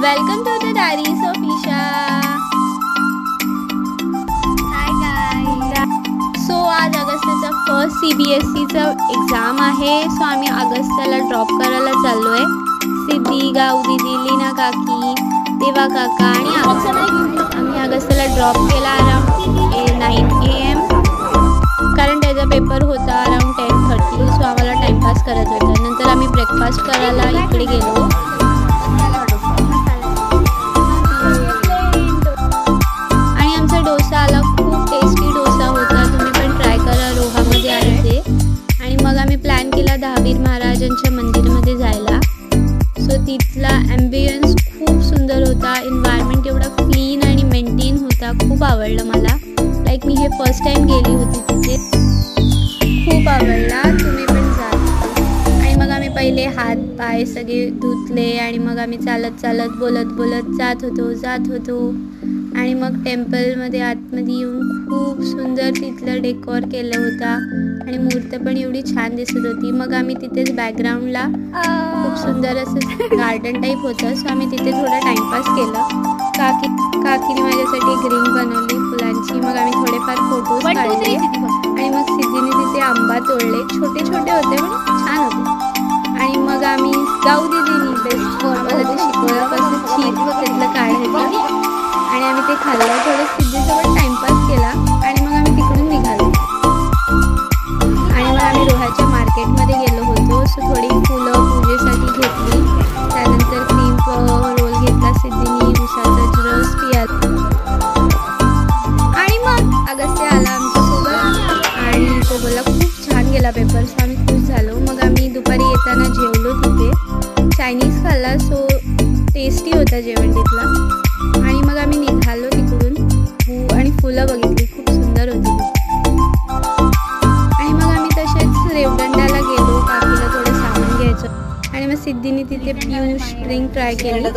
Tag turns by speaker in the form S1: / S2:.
S1: Welcome to the Diaries of Isha.
S2: Hi guys.
S1: So आज अगस्त्याचा first CBSEचा exam आहे. So आम्ही अगस्त्याला drop करायला चाललोय. सिद्धी, गाऊ दीदी, लीना काकी, देवा काका आणि आम्ही अगस्त्याला ड्रॉप केला अराउंड 9 AM कारण त्याचा पेपर होता अराउंड 10:30. सो आम्हाला टाइमपास करत होता. नंतर आम्ही ब्रेकफास्ट करायला इकडे गेलो. आणि आमचा डोसा आला. खूप टेस्टी डोसा होता. तुम्ही पण ट्राय करा. रोहामध्ये आहे ते. आणि मग आम्ही प्लॅन केला दहावीर महाराजांच्या मंदिरामध्ये जायला. सो तिथला ॲम्बियन्स खूप सुंदर होता. एन्व्हायरमेंट एवढा क्लीन आणि मेंटेन होता. खूप आवडलं मला. लाईक मी हे फर्स्ट टाइम गेली होती तिथे. खूप आवडला. तुम्ही पण जा. आणि मग आम्ही पहिले हात पाय सगळे धुतले आणि मग आम्ही चालत चालत बोलत जात होतो. आणि मग टेम्पलमध्ये आतमध्ये येऊन खूप सुंदर तिथलं डेकोर केलं होता आणि मूर्त पण एवढी छान दिसत होती. मग आम्ही तिथेच बॅकग्राऊंडला खूप सुंदर असं गार्डन टाईप होतं. सो आम्ही तिथे थोडा टाइमपास केलं. काकीने माझ्यासाठी एक रिंग बनवली फुलांची. मग आम्ही थोडेफार फोटोज काढले आणि मग सिद्धीने तिथे आंबा तोडले. छोटे छोटे होते पण छान होते. आणि मग आम्ही गाऊ दीदीनी बेस्ट मला ते शिकवलं कसं चीज त्यातलं काढायचं आणि आम्ही ते खाल्लं. थोडं सिद्धीसोबत टाइमपास केला आणि मग आम्ही तिकडून निघालो. आणि मग आम्ही रोहाच्या मार्केटमध्ये गेलो होतो. सो थोडी फुलं पूजेसाठी घेतली. त्यानंतर क्रीम रोल घेतला सिद्धीनी. उसाचा रस पियाला. आणि मग अगस्त्य आला आमच्यासोबत आणि तो बोलला खूप छान गेला पेपर. सो आम्ही खुश झालो. मग आम्ही दुपारी येताना जेवलो तिथे. चायनीज खाल्ला. सो टेस्टी होता जेवण तिथला. आणि मग आम्ही निघालो तिकडून. आणि फुलं बघितली. खूप सुंदर होती. आणि मग आम्ही तसेच रेवदंड्याला गेलो. काकीला थोडं सामान घ्यायचं. आणि मग सिद्धीने तिथे पियुष ड्रिंक ट्राय केलं.